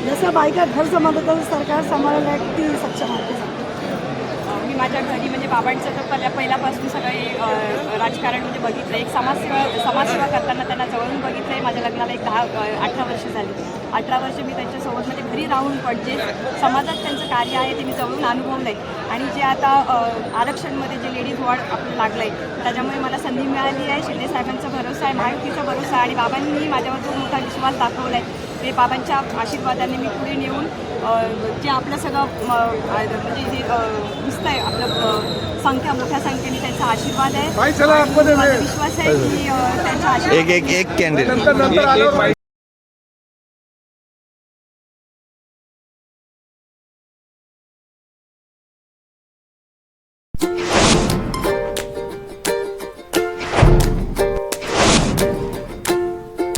जसं बायका घर सांभाळतात तसं सरकार सांभाळायला किती सक्षम आहे. मी माझ्या घरी म्हणजे बाबांचं तर पहिल्यापासून सगळे राजकारण म्हणजे बघितलं. एक समाजसेवा करताना त्यांना जवळून बघितलं आहे. माझ्या लग्नाला एक 18 वर्ष झाली. 18 वर्ष मी त्यांच्यासोबत म्हणजे घरी राहून पण जे समाजात त्यांचं कार्य आहे ते मी जवळून अनुभवलं आहे. आणि जे आता आरक्षणमध्ये जे लेडीज वॉर्ड आपलं लागलं आहे त्याच्यामुळे मला संधी मिळाली आहे. शिंदे साहेबांचा भरोसा आहे, महायुतीचा भरोसा आहे आणि बाबांनी माझ्यावर जो मोठा विश्वास दाखवला आहे ते बाबांच्या आशीर्वादाने मी पुढे नेऊन जे आपलं सगळं म्हणजे जे दिसतं आहे आपलं मोठ्या संख्येने त्यांचा आशीर्वाद आहे. माझा विश्वास आहे की त्यांच्या आशीर्वाद एक कॅन्डिडेट